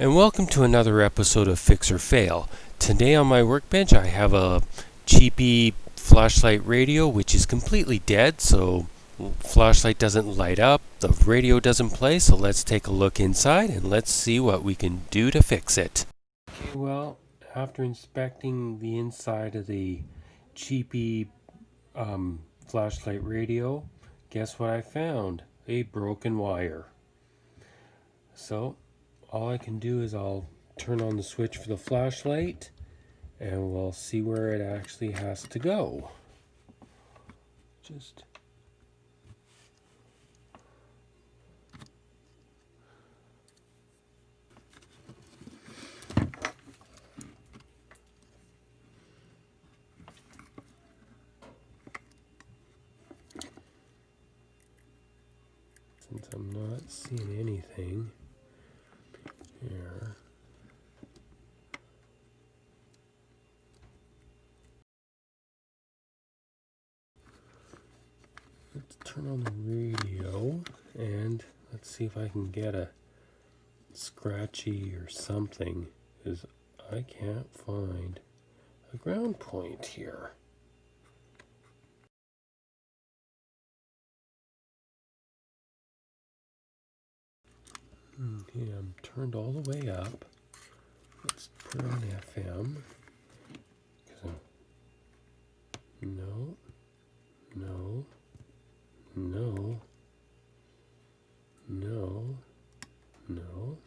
And welcome to another episode of Fix or Fail. Today on my workbench I have a cheapy flashlight radio which is completely dead, so flashlight doesn't light up, the radio doesn't play, so let's take a look inside and let's see what we can do to fix it. Okay, well, after inspecting the inside of the cheapy flashlight radio, guess what I found? A broken wire. So all I can do is I'll turn on the switch for the flashlight and we'll see where it actually has to go. Just since I'm not seeing anything here. Let's turn on the radio and let's see if I can get a scratchy or something, because I can't find a ground point here. Okay, I'm turned all the way up. Let's put on FM. No, no, no, no, no.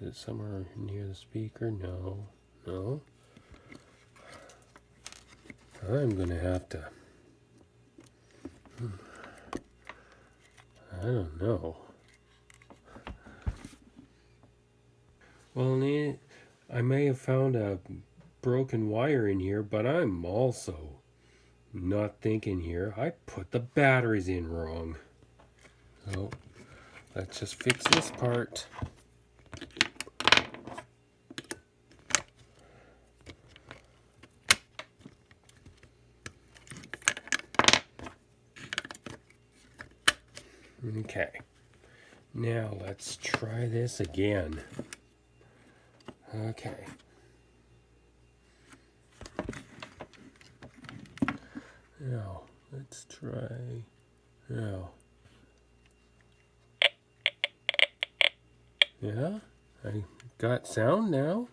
Is it somewhere near the speaker? No, no. I'm gonna have to. I don't know. Well, I may have found a broken wire in here, but I'm also not thinking here. I put the batteries in wrong. So let's just fix this part. Okay, now let's try this again. Okay. Now, let's try. Now. Yeah, I got sound now.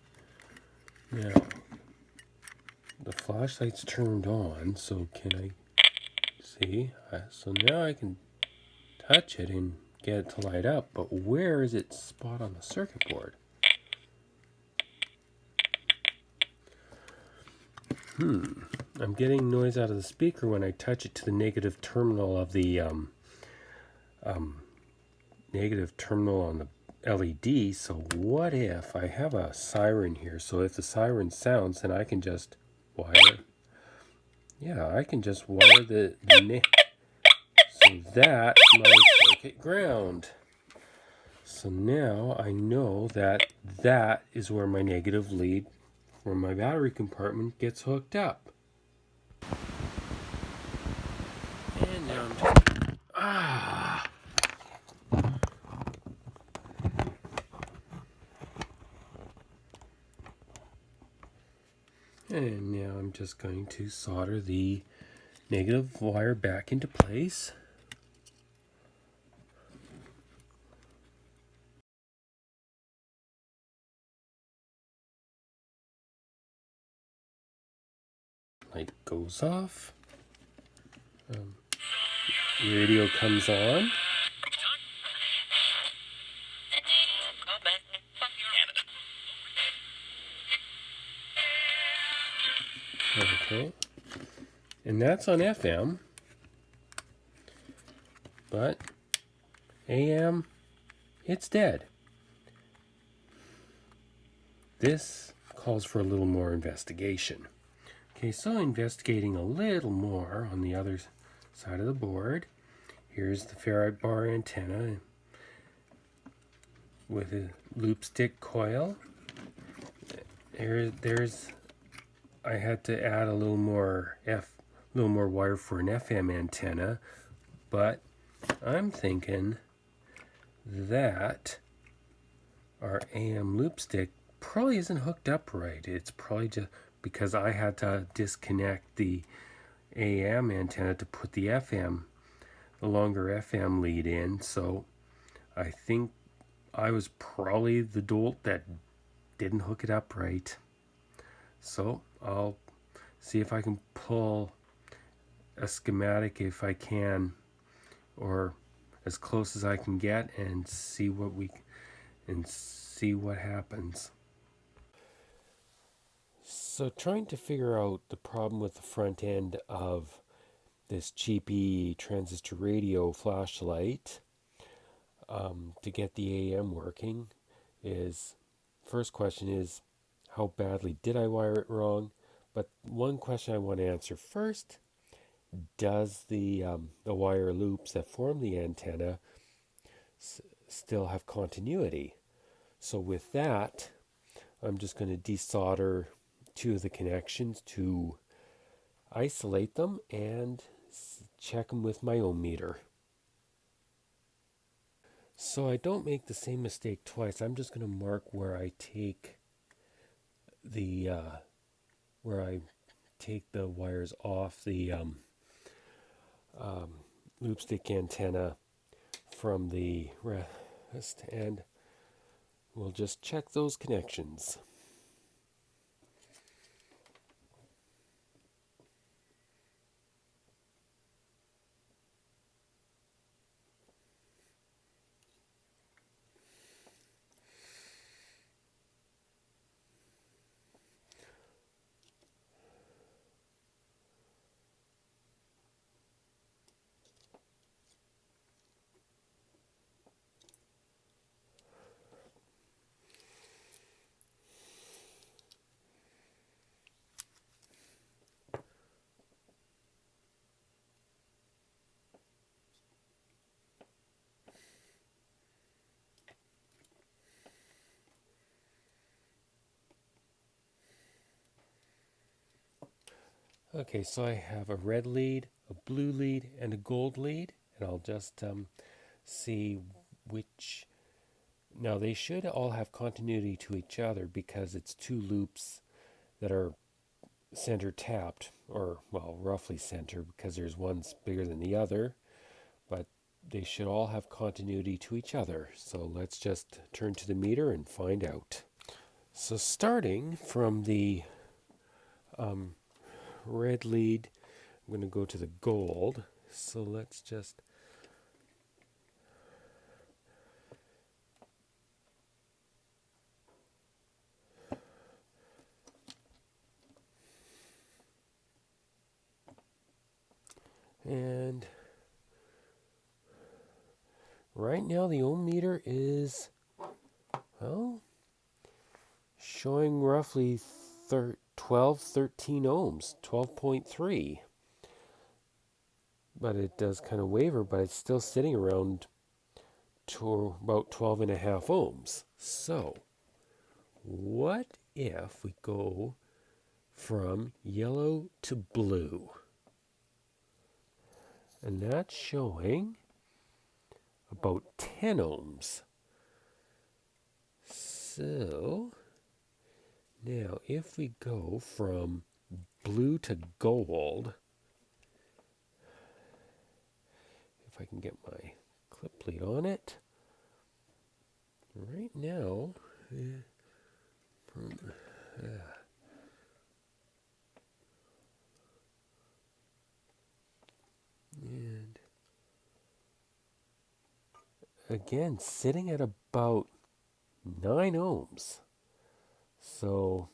Now, the flashlight's turned on, so can I see? So now I can touch it and get it to light up, but where is its spot on the circuit board? I'm getting noise out of the speaker when I touch it to the negative terminal of the negative terminal on the LED. So what if I have a siren here? So if the siren sounds, then I can just wire. Yeah, I can just wire the so that's my circuit ground. So now I know that that is where my negative lead for my battery compartment gets hooked up. And now I'm just And now I'm just going to solder the negative wire back into place. Light goes off. Radio comes on. Okay. And that's on FM. But AM, it's dead. This calls for a little more investigation. Okay, so investigating a little more on the other side of the board. Here's the ferrite bar antenna with a loop stick coil. There's I had to add a little more wire for an FM antenna, but I'm thinking that our AM loop stick probably isn't hooked up right. It's probably just because I had to disconnect the AM antenna to put the longer FM lead in. So I think I was probably the dolt that didn't hook it up right. So I'll see if I can pull a schematic if I can, or as close as I can get, and see what happens. So trying to figure out the problem with the front end of this cheapy transistor radio flashlight to get the AM working is, first question is, how badly did I wire it wrong? But one question I want to answer first, does the wire loops that form the antenna still have continuity? So with that, I'm just going to desolder two of the connections to isolate them and check them with my ohm meter. So I don't make the same mistake twice. I'm just going to mark where I take the wires off the loop stick antenna from the rest, and we'll just check those connections. Okay, so I have a red lead, a blue lead, and a gold lead, and I'll just see which. Now they should all have continuity to each other because it's two loops that are center tapped, or well, roughly center, because there's one's bigger than the other, but they should all have continuity to each other. So let's just turn to the meter and find out. So starting from the red lead, I'm going to go to the gold. So let's just and right now the ohm meter is, well, showing roughly 13 ohms, 12.3. But it does kind of waver, but it's still sitting around to about 12 and a half ohms. So what if we go from yellow to blue? And that's showing about 10 ohms. So now if we go from blue to gold, if I can get my clip plate on it, right now, and again, sitting at about 9 ohms. So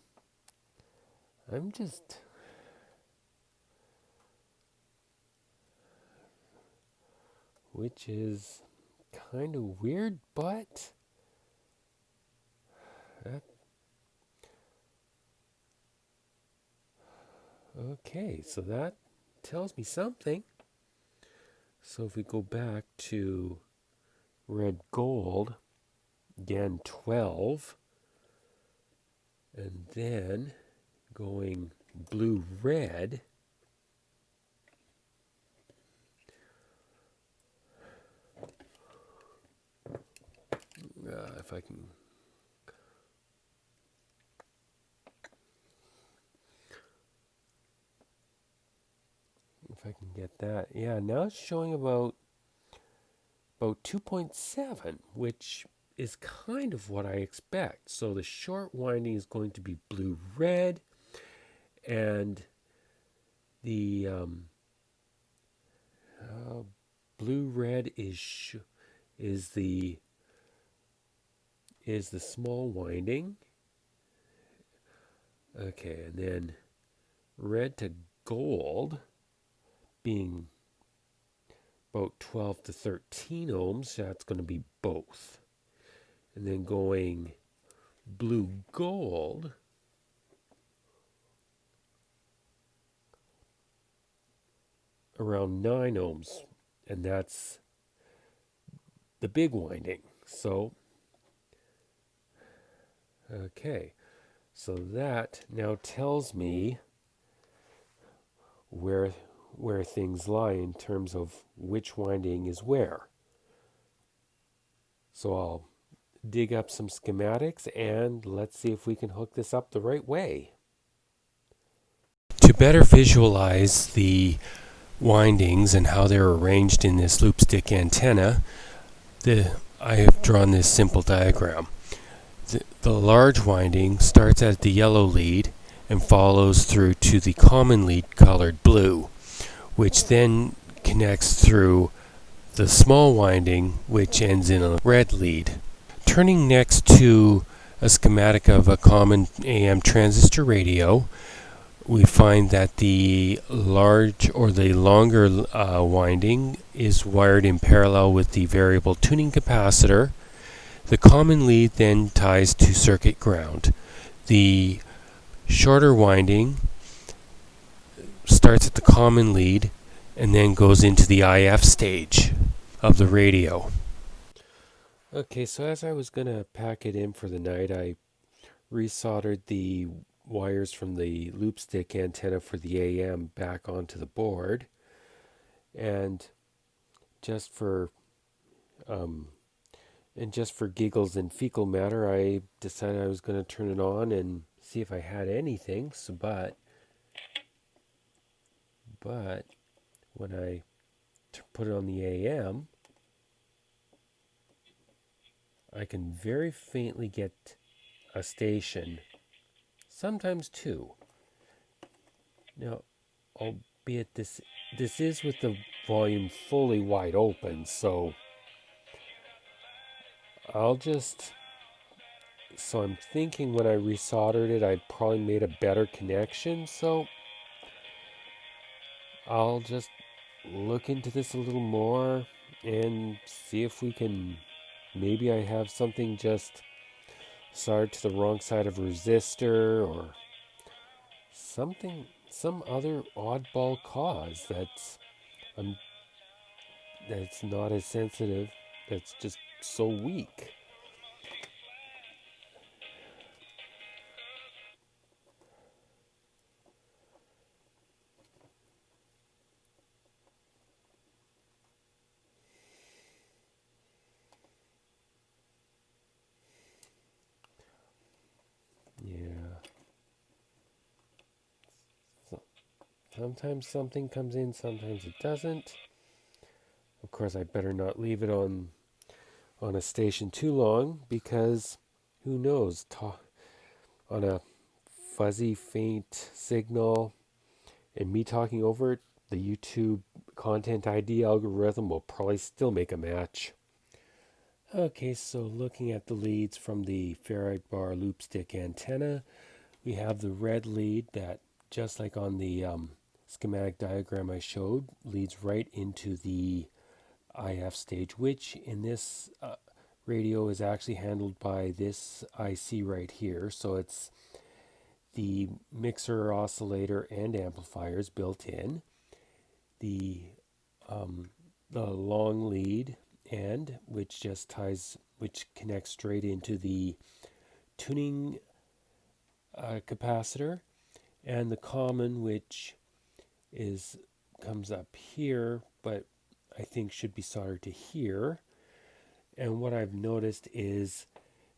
I'm just which is kind of weird, but okay, so that tells me something. So if we go back to red gold, again 12, and then going blue red, if I can get that. Yeah, now it's showing about 2.7, which is kind of what I expect. So the short winding is going to be blue red, and the blue red is the small winding. Okay, and then red to gold being about 12 to 13 ohms. That's going to be both. And then going blue gold around 9 ohms, and that's the big winding. So okay, so that now tells me where things lie in terms of which winding is where. So I'll dig up some schematics and let's see if we can hook this up the right way. To better visualize the windings and how they're arranged in this loopstick antenna, I have drawn this simple diagram. The large winding starts at the yellow lead and follows through to the common lead colored blue, which then connects through the small winding, which ends in a red lead. Turning next to a schematic of a common AM transistor radio, we find that the large or the longer winding is wired in parallel with the variable tuning capacitor. The common lead then ties to circuit ground. The shorter winding starts at the common lead and then goes into the IF stage of the radio. Okay, so as I was going to pack it in for the night, I resoldered the wires from the loopstick antenna for the AM back onto the board, and just for giggles and fecal matter, I decided I was going to turn it on and see if I had anything. So, but when I put it on the AM, I can very faintly get a station, sometimes two. Now, albeit this is with the volume fully wide open, so I'm thinking when I resoldered it, I probably made a better connection, so I'll just look into this a little more and see if we can, maybe I have something just soldered to the wrong side of a resistor or something, some other oddball cause that's not as sensitive, that's just so weak. Yeah. Sometimes something comes in, sometimes it doesn't. Of course, I better not leave it on a station too long, because who knows, on a fuzzy, faint signal and me talking over it, the YouTube content ID algorithm will probably still make a match. Okay, so looking at the leads from the ferrite bar loopstick antenna, we have the red lead that, just like on the schematic diagram I showed, leads right into the IF stage, which in this radio is actually handled by this IC right here. So it's the mixer, oscillator, and amplifiers built in. The long lead end, which just ties which connects straight into the tuning capacitor, and the common, which is comes up here, but I think should be soldered to here. And what I've noticed is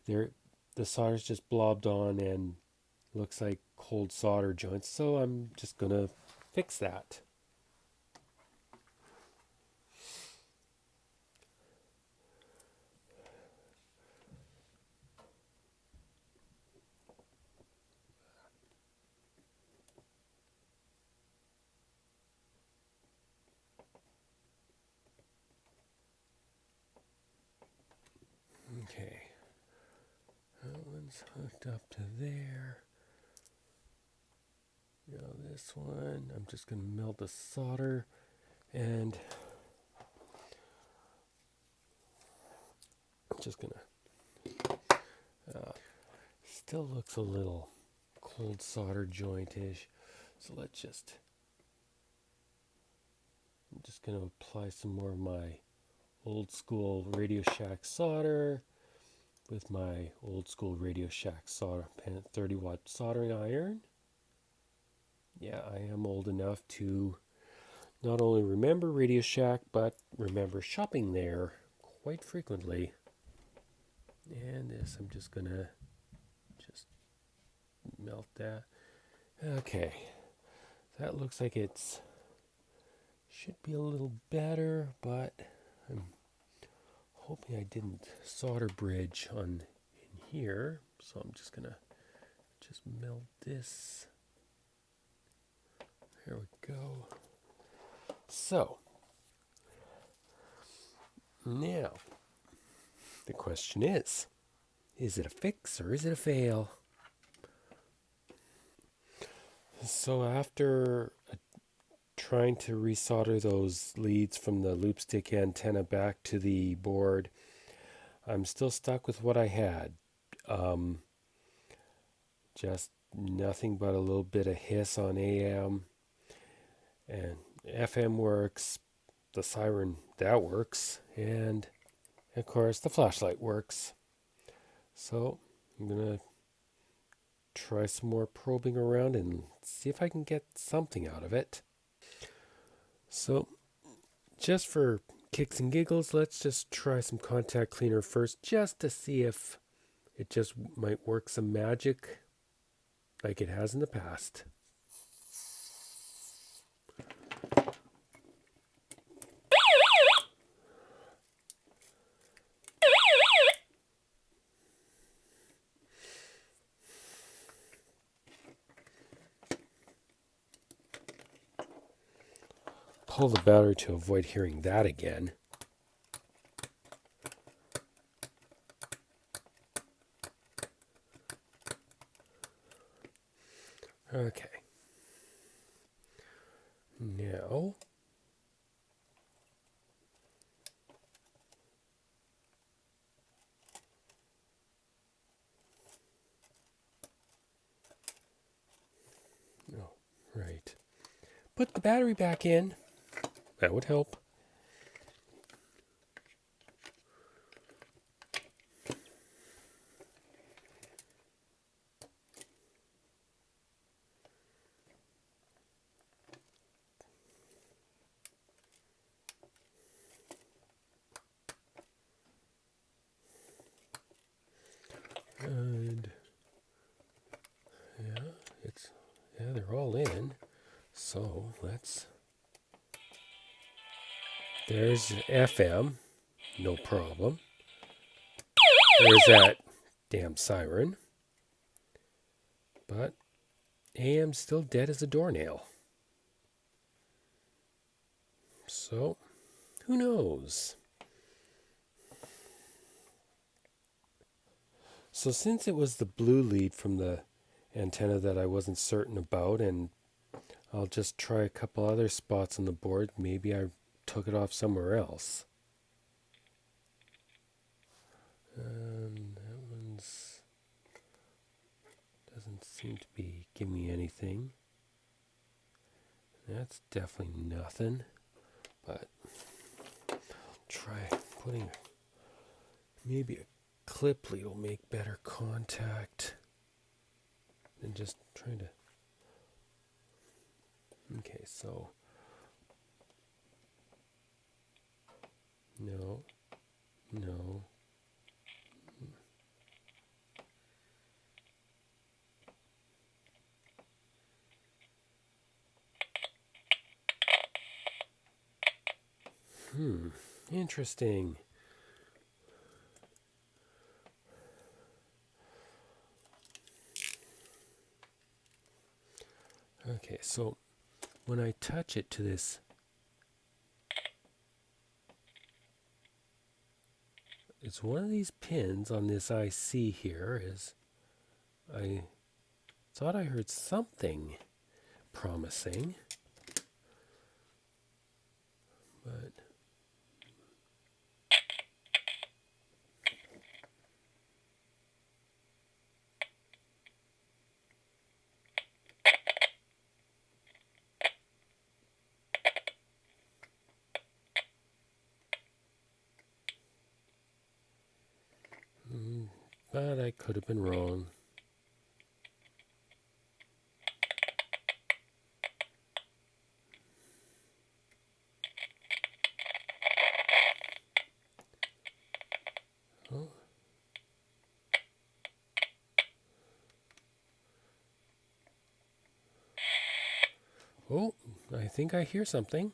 the solder's just blobbed on and looks like cold solder joints, so I'm just gonna fix that. Okay, that one's hooked up to there. Now this one, I'm just gonna melt the solder, and I'm just gonna still looks a little cold solder jointish, so I'm just going to apply some more of my old school Radio Shack solder with my old school Radio Shack solder 30-watt soldering iron. Yeah, I am old enough to not only remember Radio Shack, but remember shopping there quite frequently. And this, I'm just going to just melt that. Okay, that looks like it's should be a little better, but I'm hoping I didn't solder bridge on in here, so I'm just gonna just melt this. There we go. So now the question is it a fix or is it a fail? So after trying to resolder those leads from the loopstick antenna back to the board, I'm still stuck with what I had. Just nothing but a little bit of hiss on AM, and FM works, the siren, that works, and of course the flashlight works. So I'm going to try some more probing around and see if I can get something out of it. So just for kicks and giggles, let's just try some contact cleaner first, just to see if it just might work some magic like it has in the past. Pull the battery to avoid hearing that again. Okay. Now, oh, right. Put the battery back in. That would help. And they're all in. So there's FM, no problem. There's that damn siren. But AM's still dead as a doornail. So, who knows? So since it was the blue lead from the antenna that I wasn't certain about, and I'll just try a couple other spots on the board, maybe I took it off somewhere else. And that one's doesn't seem to be giving me anything. That's definitely nothing. But try putting maybe a clip lead will make better contact than just trying to. Okay, so no, no. Interesting. Okay, so when I touch it to this, it's one of these pins on this IC here. I thought I heard something promising, but I could have been wrong. Oh. Oh, I think I hear something.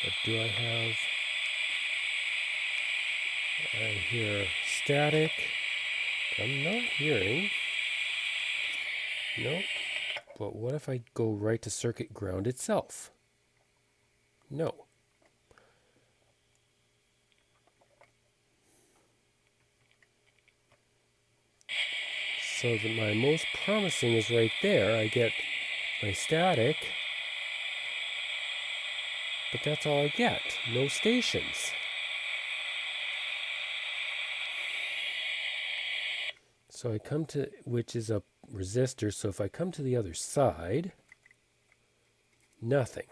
But do I have... I hear static. I'm not hearing. Nope. But what if I go right to circuit ground itself? No. So that my most promising is right there. I get my static. But that's all I get. No stations. So I come to, which is a resistor. So if I come to the other side, nothing.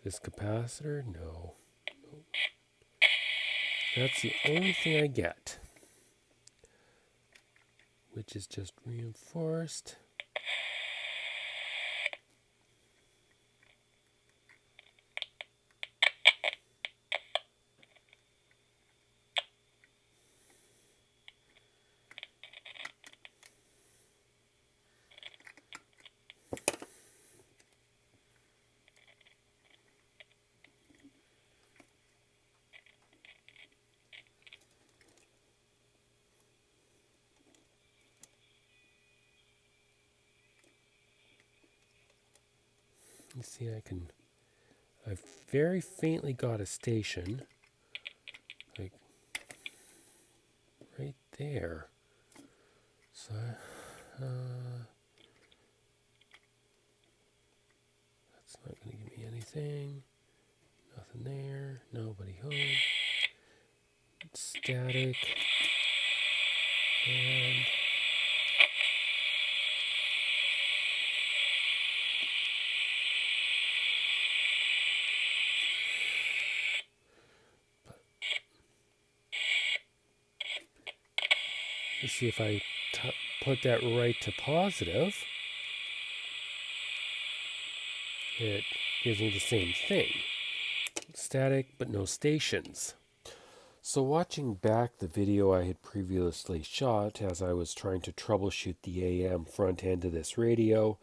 This capacitor, no. That's the only thing I get, which is just reinforced. You see, I've very faintly got a station, like right there. So, that's not going to give me anything. Nothing there. Nobody home. Static. And let's see if I put that right to positive. It gives me the same thing. Static, but no stations. So watching back the video I had previously shot as I was trying to troubleshoot the AM front end of this radio,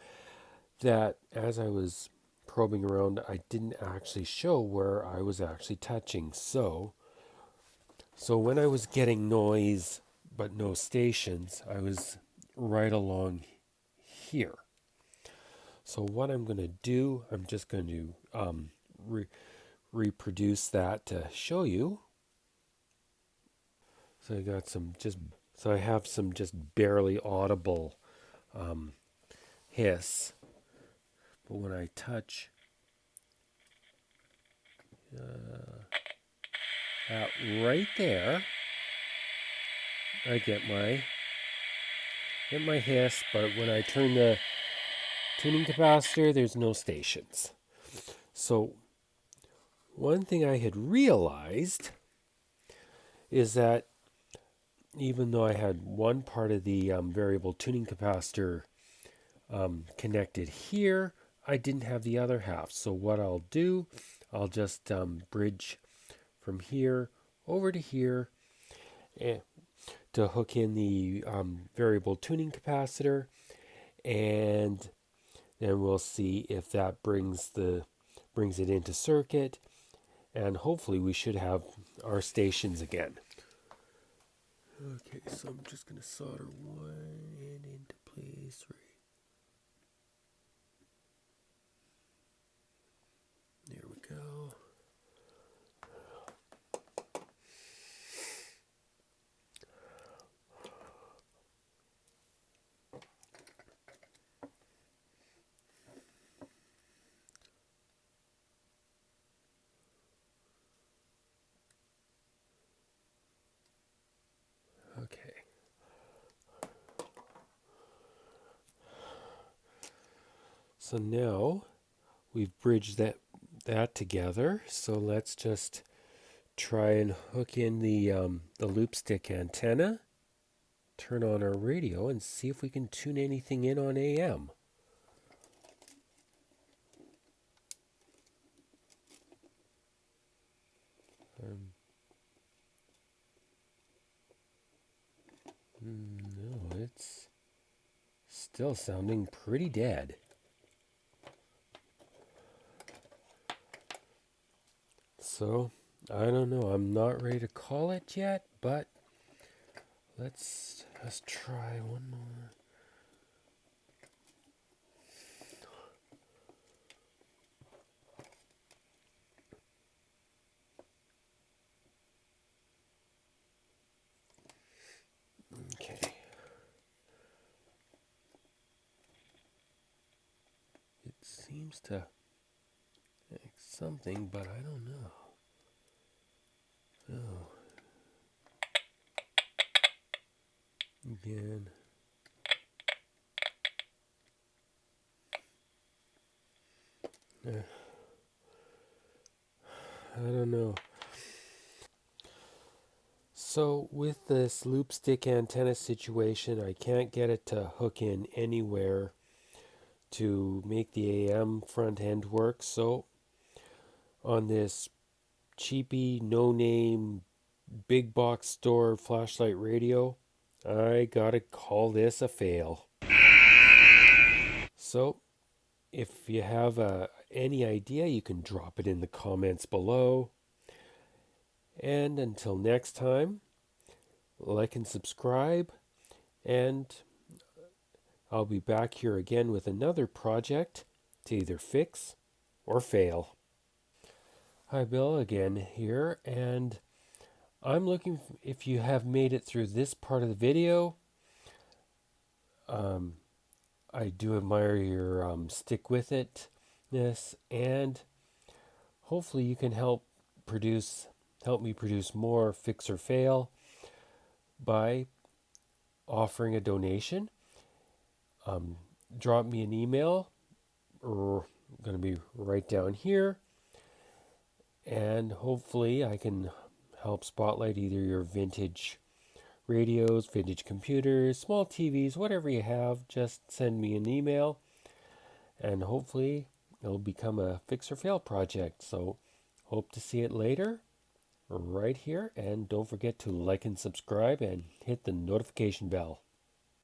that as I was probing around, I didn't actually show where I was actually touching. So when I was getting noise but no stations, I was right along here. So what I'm going to do, I'm just going to reproduce that to show you. So I have some just barely audible hiss, but when I touch that right there, I get my hiss. But when I turn the tuning capacitor, there's no stations. So one thing I had realized is that even though I had one part of the variable tuning capacitor connected here, I didn't have the other half. So what I'll do, I'll just bridge from here over to here to hook in the variable tuning capacitor, and then we'll see if that brings it into circuit, and hopefully we should have our stations again. Okay, so I'm just going to solder one end into place right. There we go. Okay. So now we've bridged that together. So let's just try and hook in the loop stick antenna, turn on our radio, and see if we can tune anything in on AM. No, it's still sounding pretty dead. So, I don't know. I'm not ready to call it yet, but let's just try one more. Okay. It seems to make something, but I don't know. Oh. Again. I don't know. So with this loop stick antenna situation, I can't get it to hook in anywhere to make the AM front end work. So on this cheapy, no-name, big box store flashlight radio, I gotta call this a fail. So if you have any idea, you can drop it in the comments below. And until next time, like and subscribe, and I'll be back here again with another project to either fix or fail. Hi, Bill again here, and I'm looking if you have made it through this part of the video. I do admire your stick with itness, and hopefully you can help me produce more fix or fail by offering a donation. Drop me an email, or going to be right down here, and hopefully I can help spotlight either your vintage radios, vintage computers, small TVs, whatever you have. Just send me an email, and hopefully it'll become a fix or fail project. So hope to see it later right here, and don't forget to like and subscribe and hit the notification bell.